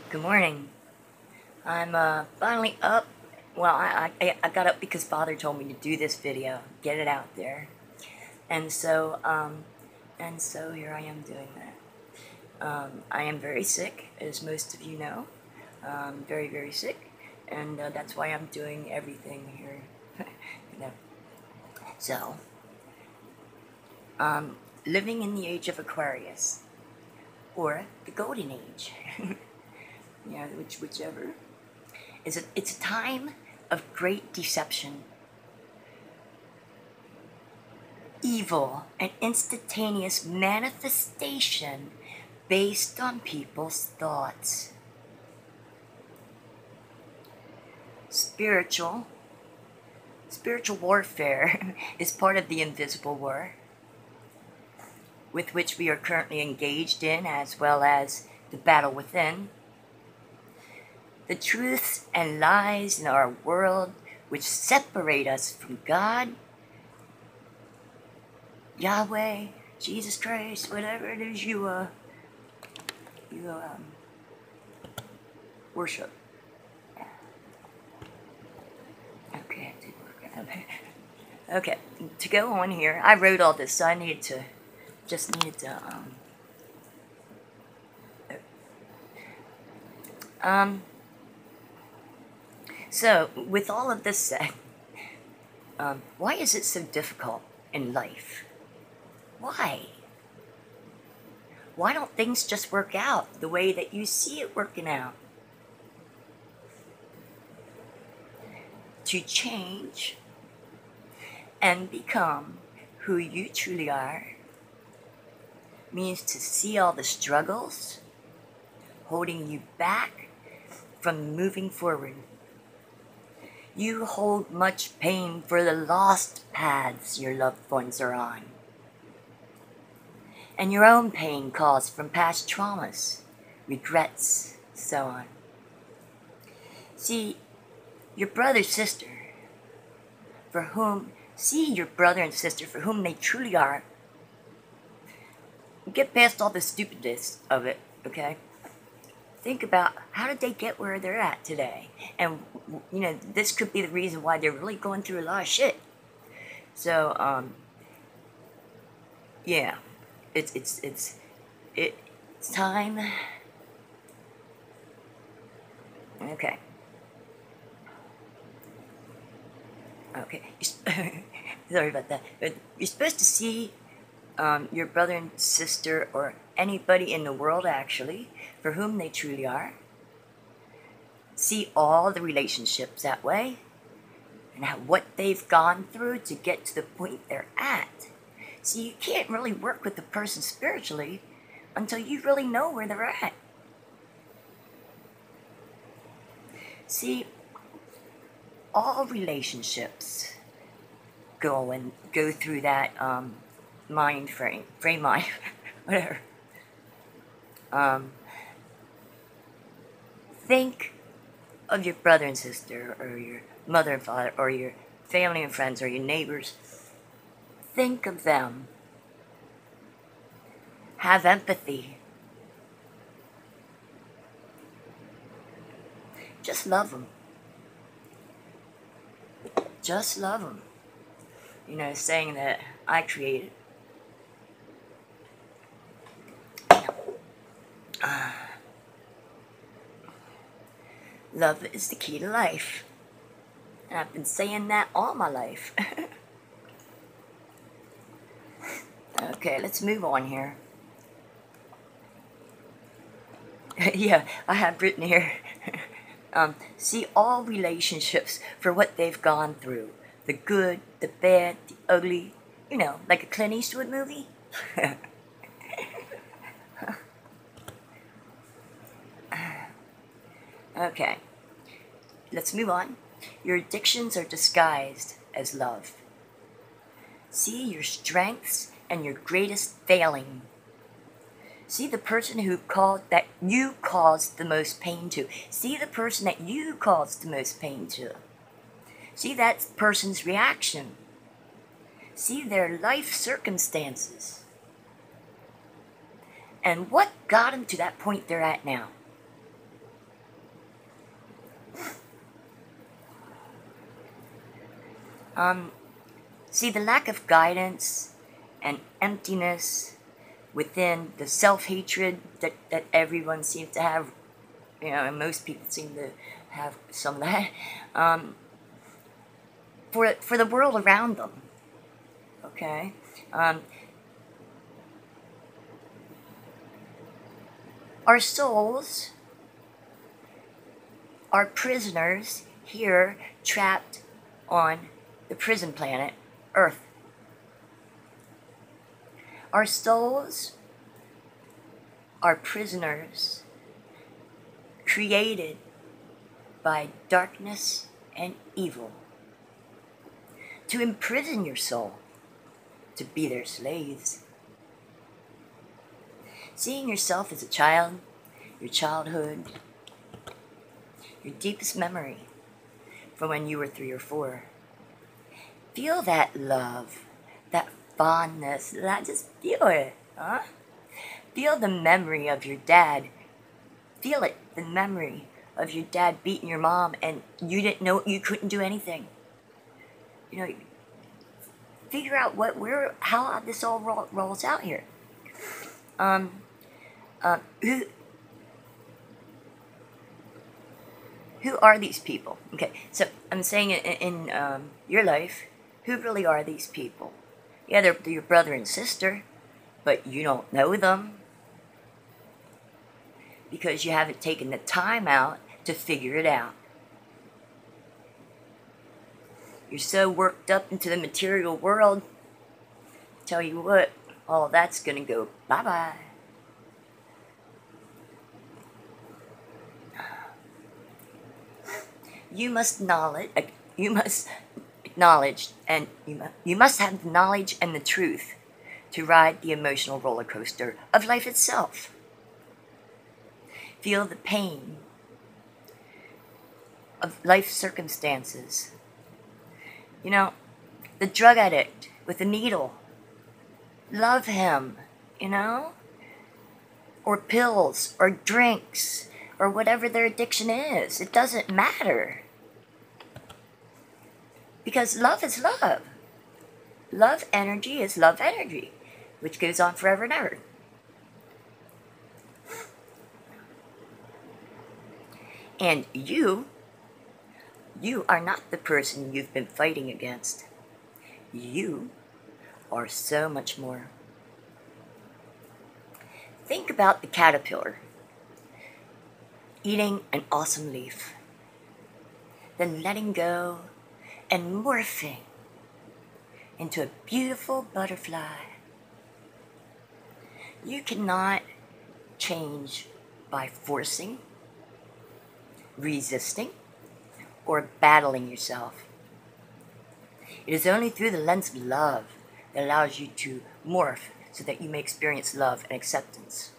Good morning. I'm finally up. Well, I got up because Father told me to do this video, get it out there, and so here I am doing that. I am very sick, as most of you know. Very very sick, and that's why I'm doing everything here. you know. So, living in the age of Aquarius, or the Golden Age, whichever. It's a time of great deception, evil, and instantaneous manifestation based on people's thoughts. Spiritual warfare is part of the invisible war with which we are currently engaged in, as well as the battle within. The truths and lies in our world which separate us from God, Yahweh, Jesus Christ, whatever it is you worship. Okay, it did work. Okay, to go on here, I wrote all this, so I needed to, So, with all of this said, why is it so difficult in life? Why? Why don't things just work out the way that you see it working out? To change and become who you truly are means to see all the struggles holding you back from moving forward. You hold much pain for the lost paths your loved ones are on, and your own pain caused from past traumas, regrets, so on. See, your brother, sister, your brother and sister for whom they truly are. Get past all the stupidness of it, okay? Think about how did they get where they're at today, and this could be the reason why they're really going through a lot of shit. So yeah, it's time. Okay. Sorry about that. But you're supposed to see your brother and sister, or anybody in the world actually, for whom they truly are. See all the relationships that way, and what they've gone through to get to the point they're at. See, you can't really work with the person spiritually until you really know where they're at. See, all relationships go through that frame mind, whatever. Think of your brother and sister, or your mother and father, or your family and friends, or your neighbors. Think of them. Have empathy. Just love them. Just love them. Saying that I created. Love is the key to life. And I've been saying that all my life. Okay, let's move on here. Yeah, I have written here. See all relationships for what they've gone through. The good, the bad, the ugly. Like a Clint Eastwood movie. Okay, let's move on. Your addictions are disguised as love. See your strengths and your greatest failing. See the person that you caused the most pain to. See the person that you caused the most pain to. See that person's reaction. See their life circumstances. And what got them to that point they're at now. See, the lack of guidance and emptiness within, the self-hatred that everyone seems to have, and most people seem to have some of that, for the world around them, okay? Our souls are prisoners here, trapped on the prison planet, Earth. Our souls are prisoners created by darkness and evil to imprison your soul, to be their slaves. Seeing yourself as a child, your childhood, your deepest memory from when you were 3 or 4. Feel that love, that fondness, just feel it, huh? Feel the memory of your dad. Feel it, the memory of your dad beating your mom and you didn't know, you couldn't do anything. Figure out how this all rolls out here. Who are these people? Okay, so I'm saying in your life, who really are these people? Yeah, they're your brother and sister, but you don't know them because you haven't taken the time out to figure it out. You're so worked up into the material world, tell you what, all that's gonna go bye-bye. You must acknowledge, and you must have the knowledge and the truth to ride the emotional roller coaster of life itself. Feel the pain of life circumstances. The drug addict with the needle. Love him, or pills, or drinks, or whatever their addiction is. It doesn't matter. Because love is love. Love energy is love energy, which goes on forever and ever. And you are not the person you've been fighting against. You are so much more. Think about the caterpillar eating an awesome leaf, then letting go and morphing into a beautiful butterfly. You cannot change by forcing, resisting, or battling yourself. It is only through the lens of love that allows you to morph so that you may experience love and acceptance.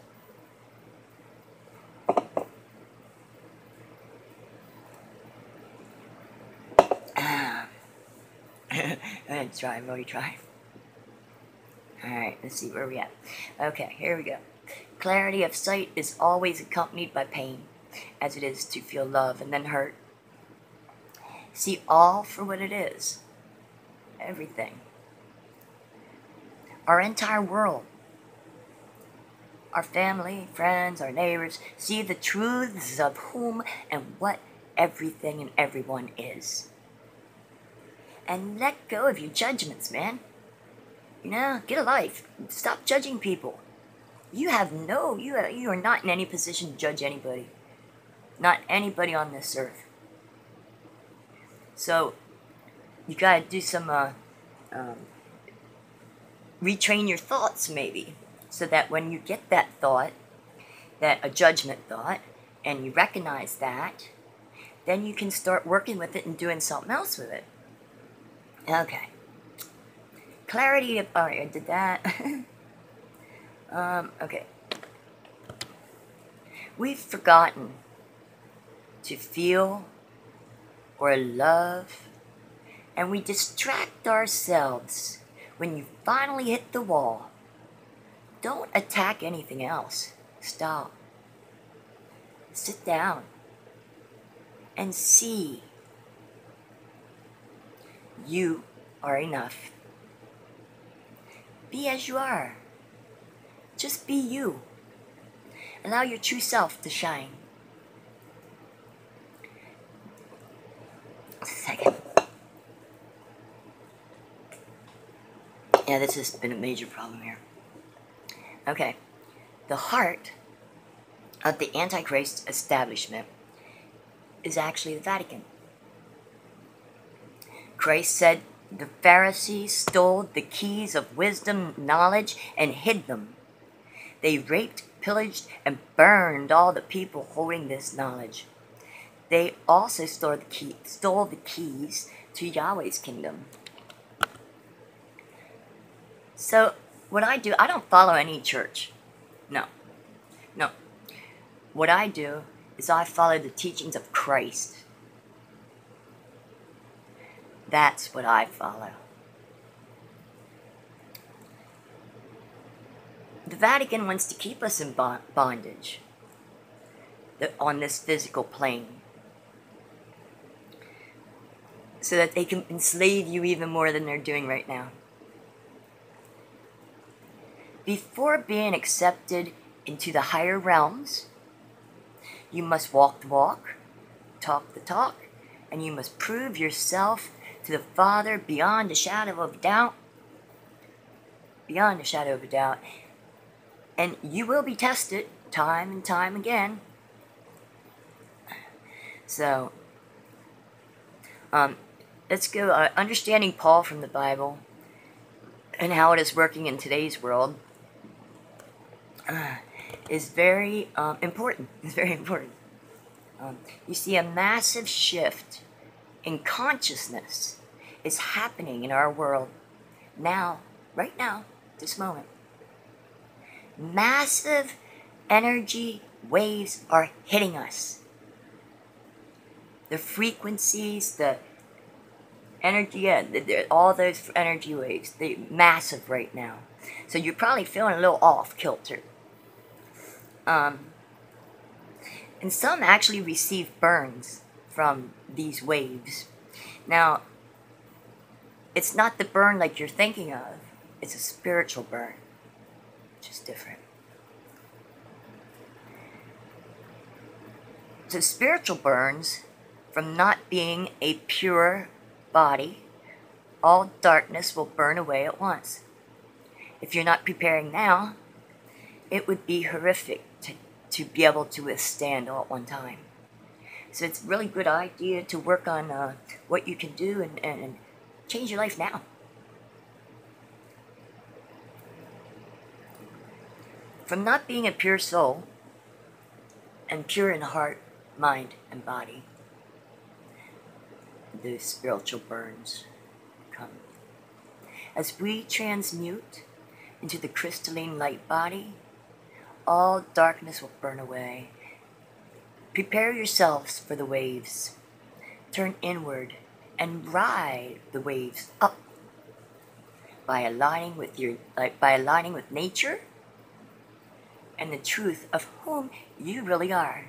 Really try. Alright, let's see where we at. Okay, here we go. Clarity of sight is always accompanied by pain, as it is to feel love and then hurt. See all for what it is. Everything. Our entire world. Our family, friends, our neighbors. See the truths of whom and what everything and everyone is. And let go of your judgments, man. Get a life. Stop judging people. You are not in any position to judge anybody. Not anybody on this earth. So, you gotta do some, retrain your thoughts maybe. So that when you get that thought, a judgment thought, and you recognize that, then you can start working with it and doing something else with it. Okay. Clarity, alright, I did that. Okay. We've forgotten to feel or love, and we distract ourselves when you finally hit the wall. Don't attack anything else. Stop. Sit down and see. You are enough. Be as you are. Just be you. Allow your true self to shine. Second. Yeah, this has been a major problem here. Okay. The heart of the Antichrist establishment is actually the Vatican. Christ said the Pharisees stole the keys of wisdom, knowledge, and hid them. They raped, pillaged, and burned all the people holding this knowledge. They also stole the keys to Yahweh's kingdom. So, what I do, I don't follow any church. No. What I do is I follow the teachings of Christ. That's what I follow. The Vatican wants to keep us in bondage on this physical plane, so that they can enslave you even more than they're doing right now. Before being accepted into the higher realms, you must walk the walk, talk the talk, and you must prove yourself to the Father beyond the shadow of doubt. Beyond the shadow of a doubt. And you will be tested time and time again. So, let's go. Understanding Paul from the Bible and how it is working in today's world is very important. It's very important. You see, a massive shift in consciousness is happening in our world now, right now, this moment. Massive energy waves are hitting us. The frequencies, the energy, all those energy waves, they're massive right now. So you're probably feeling a little off kilter. And some actually receive burns from these waves. Now, it's not the burn like you're thinking of. It's a spiritual burn, which is different. So spiritual burns from not being a pure body, all darkness will burn away at once. If you're not preparing now, it would be horrific to be able to withstand all at one time. So it's a really good idea to work on what you can do and change your life now. From not being a pure soul and pure in heart, mind, and body, the spiritual burns come. As we transmute into the crystalline light body, all darkness will burn away. Prepare yourselves for the waves. Turn inward and ride the waves up by aligning with nature and the truth of whom you really are.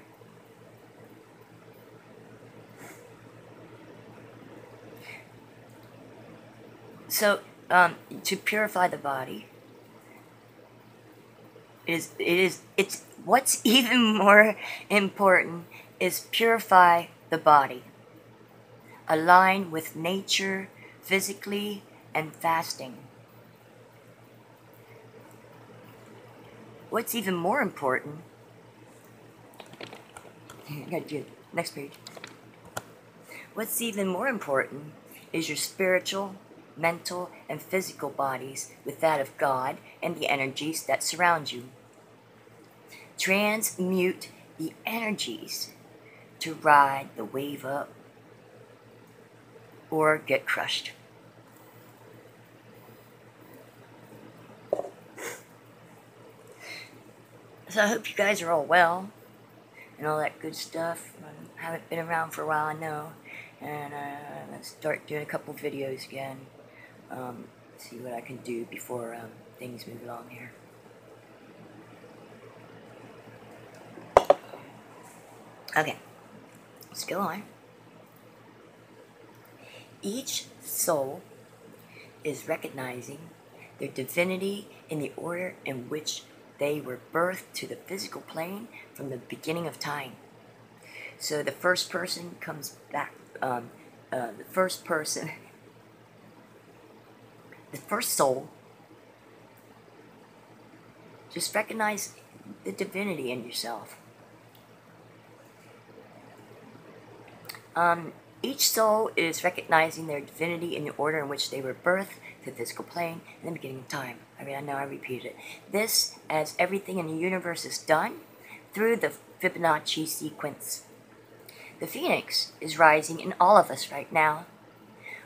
So, to purify the body, it's what's even more important is purify the body. Align with nature physically and fasting. What's even more important, I gotta do it. Next page. What's even more important is your spiritual, mental, and physical bodies with that of God and the energies that surround you. Transmute the energies to ride the wave up or get crushed. So I hope you guys are all well and all that good stuff. I haven't been around for a while, I know, and let's start doing a couple videos again. See what I can do before things move along here. Okay, let's go on. Each soul is recognizing their divinity in the order in which they were birthed to the physical plane from the beginning of time. So the first person comes back, the first person, the first soul, just recognize the divinity in yourself. Each soul is recognizing their divinity in the order in which they were birthed to the physical plane in the beginning of time. I mean, I know I repeated it. This, as everything in the universe is done, through the Fibonacci sequence. The phoenix is rising in all of us right now.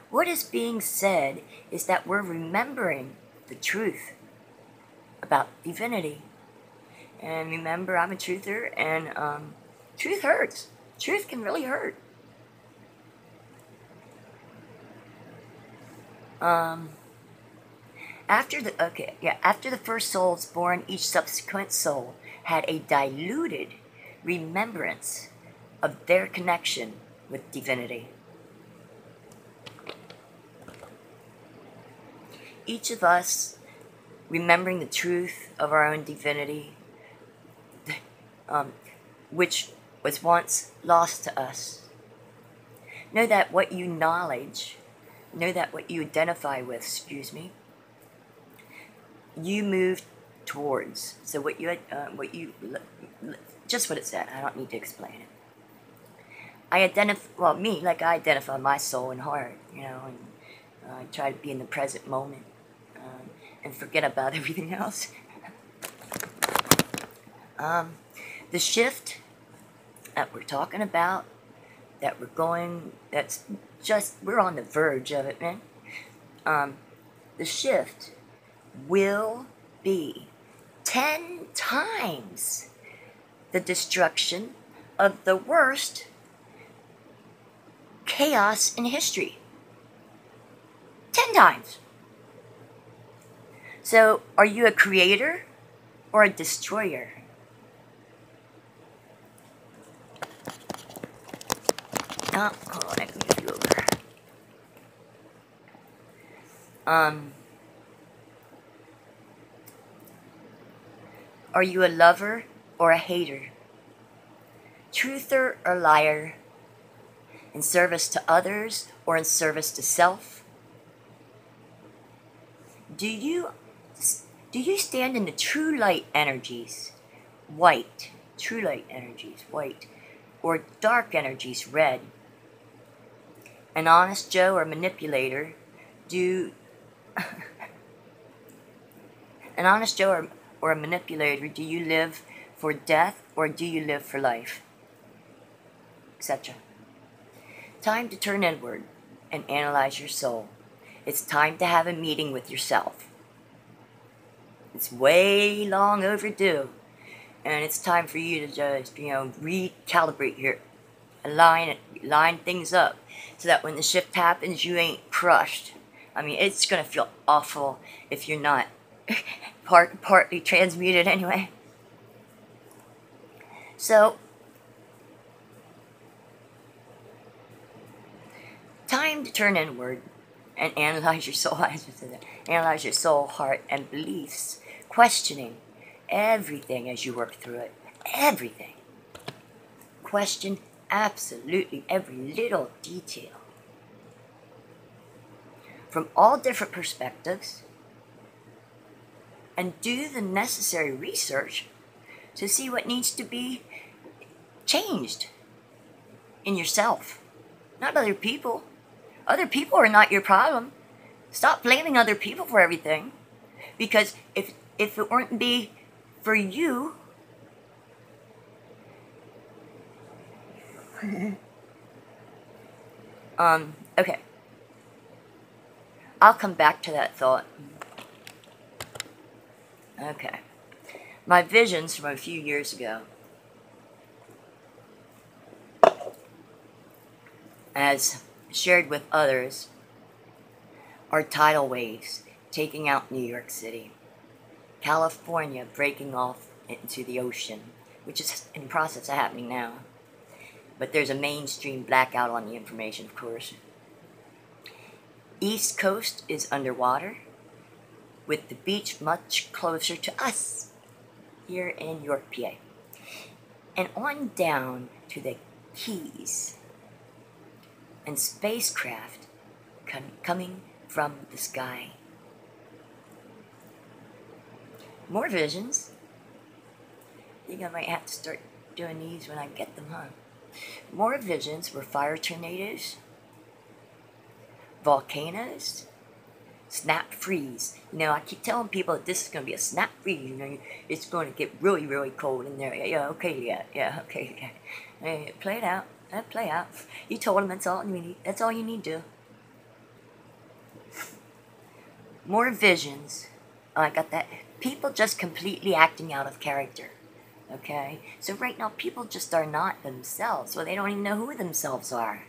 What is being said is that we're remembering the truth about divinity. And remember, I'm a truther, and truth hurts. Truth can really hurt. After the first soul is born, each subsequent soul had a diluted remembrance of their connection with divinity. Each of us remembering the truth of our own divinity, which was once lost to us. Know that what you identify with, you move towards. So just what it said, I don't need to explain it. I identify my soul and heart, and I try to be in the present moment, and forget about everything else. The shift that we're talking about, we're on the verge of it, man. The shift will be 10 times the destruction of the worst chaos in history. 10 times. So, are you a creator or a destroyer? Hold on, I can move you over. Are you a lover or a hater? Truther or liar? In service to others or in service to self? Do you stand in the true light energies, white, true light energies, white, or dark energies, red? An honest Joe or manipulator, an honest Joe or a manipulator, do you live for death or do you live for life? Etc. Time to turn inward and analyze your soul. It's time to have a meeting with yourself. It's way long overdue. And it's time for you to just, recalibrate your line things up so that when the shift happens, you ain't crushed. I mean, it's going to feel awful if you're not partly transmuted anyway. So, time to turn inward and analyze your soul. Analyze your soul, heart, and beliefs, questioning everything as you work through it. Everything. Question absolutely every little detail. From all different perspectives, and do the necessary research to see what needs to be changed in yourself, not other people. Other people are not your problem. Stop blaming other people for everything, because if it weren't be for you, okay, I'll come back to that thought. Okay, my visions from a few years ago, as shared with others, are tidal waves taking out New York City, California breaking off into the ocean, which is in the process of happening now. But there's a mainstream blackout on the information, of course. East Coast is underwater, with the beach much closer to us here in York, PA. And on down to the Keys, and spacecraft coming from the sky. More visions. I think I might have to start doing these when I get them, huh? More visions were fire tornadoes, volcanoes, snap freeze. You know, I keep telling people that this is going to be a snap freeze. You know, it's going to get really, really cold in there. Yeah, okay, okay. Hey, play it out. Play out. You told them that's all you need. That's all you need to do. More visions. Oh, I got that. People just completely acting out of character. Okay? So right now, people just are not themselves. Well, they don't even know who themselves are.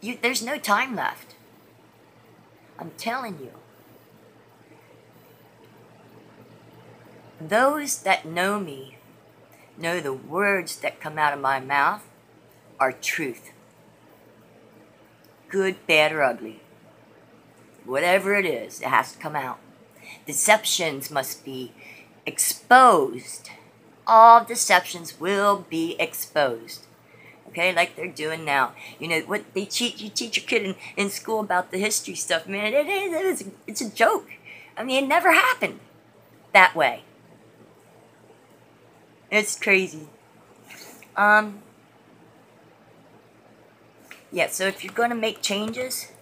There's no time left. I'm telling you. Those that know me know the words that come out of my mouth are truth. Good, bad, or ugly. Whatever it is, it has to come out. Deceptions must be exposed. All deceptions will be exposed. Okay, like they're doing now. You know what you teach your kid in school about the history stuff, man. It's a joke. I mean, it never happened that way. It's crazy. Yeah, so if you're going to make changes,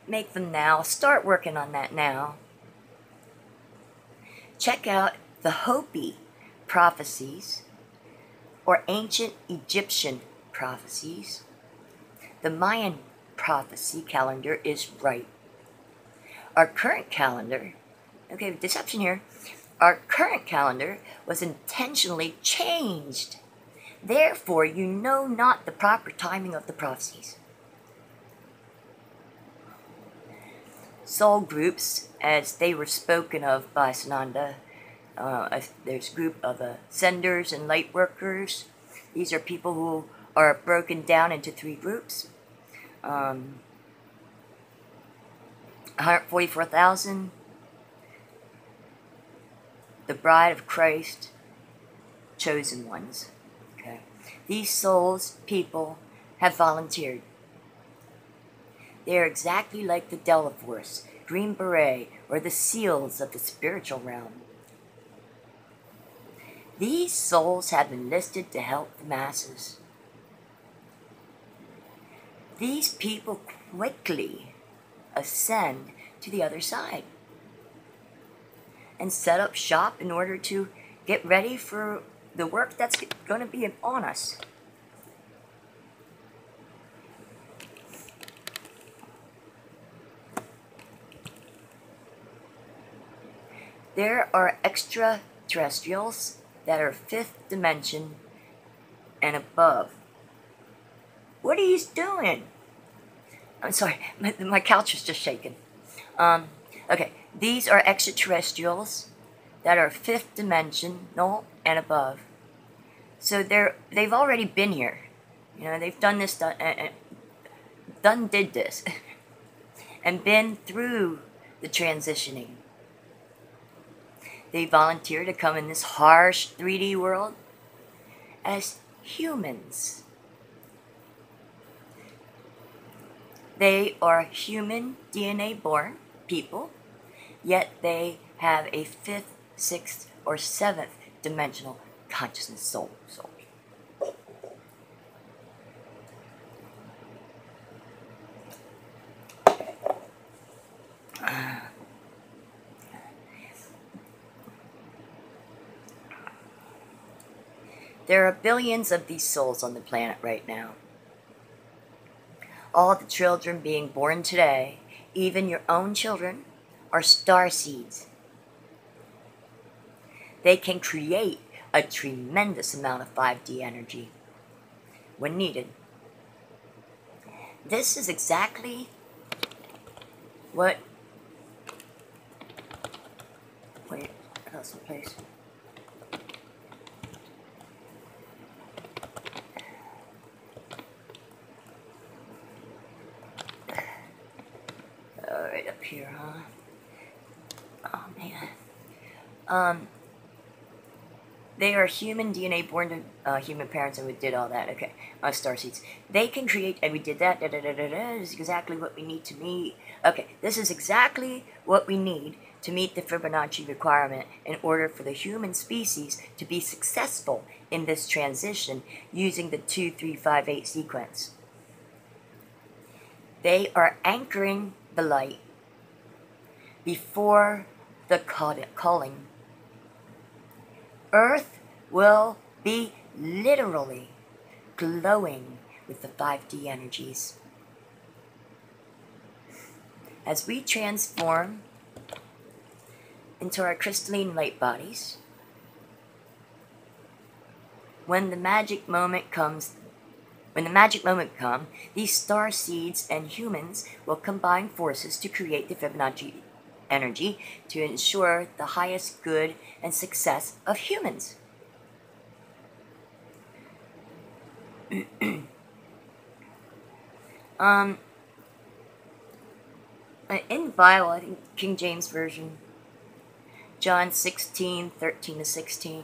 make them now. Start working on that now. Check out the Hopi prophecies or ancient Egyptian prophecies. The Mayan prophecy calendar is right. Our current calendar, okay, deception here. Our current calendar was intentionally changed. Therefore, you know not the proper timing of the prophecies. Soul groups, as they were spoken of by Sananda, there's a group of senders and light workers. These are people who are broken down into 3 groups. 144,000. The bride of Christ, chosen ones. Okay. These souls, people, have volunteered. They are exactly like the Delawores, Green Beret, or the SEALs of the spiritual realm. These souls have enlisted to help the masses. These people quickly ascend to the other side and set up shop in order to get ready for the work that's going to be on us. There are extraterrestrials that are 5th dimension and above. What are you doing? I'm sorry, my couch is just shaking. Okay, these are extraterrestrials that are 5th dimensional and above. So they've already been here. You know, they've done this, did this, and been through the transitioning. They volunteer to come in this harsh 3D world as humans. They are human DNA born people, yet they have a 5th, 6th, or 7th dimensional consciousness soul. There are billions of these souls on the planet right now. All the children being born today, even your own children, are star seeds. They can create a tremendous amount of 5D energy when needed. This is exactly what... Wait, I lost my place. here, huh? Oh, man. They are human DNA born to human parents, and we did all that. Okay, starseeds. They can create, and we did that. This is exactly what we need to meet. Okay, this is exactly what we need to meet the Fibonacci requirement in order for the human species to be successful in this transition using the 2-3-5-8 sequence. They are anchoring the light before the culling. Earth will be literally glowing with the 5D energies. As we transform into our crystalline light bodies, when the magic moment comes, these star seeds and humans will combine forces to create the Fibonacci energy to ensure the highest good and success of humans. In the Bible, I think King James Version, John 16:13-16.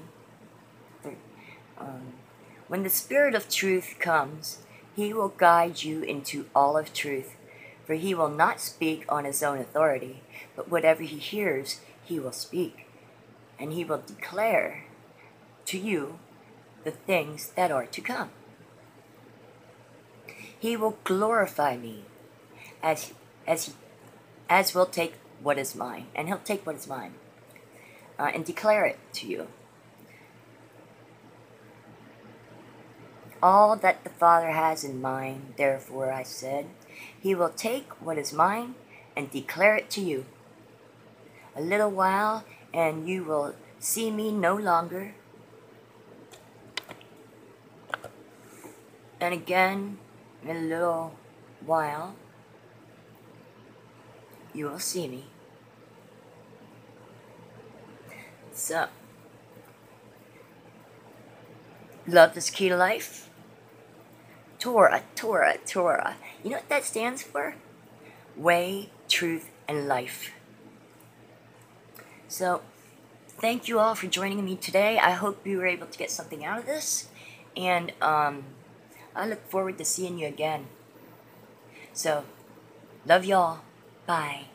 When the Spirit of truth comes, he will guide you into all of truth, for he will not speak on his own authority, but whatever he hears, he will speak, and he will declare to you the things that are to come. He will glorify me as will take what is mine, and he'll take what is mine, and declare it to you. All that the Father has in mind, therefore I said, he will take what is mine and declare it to you. A little while, and you will see me no longer. And again, in a little while, you will see me. So, love is key to life. Torah, Torah, Torah. You know what that stands for? Way, truth, and life. So, thank you all for joining me today. I hope you were able to get something out of this. And I look forward to seeing you again. So, love y'all. Bye.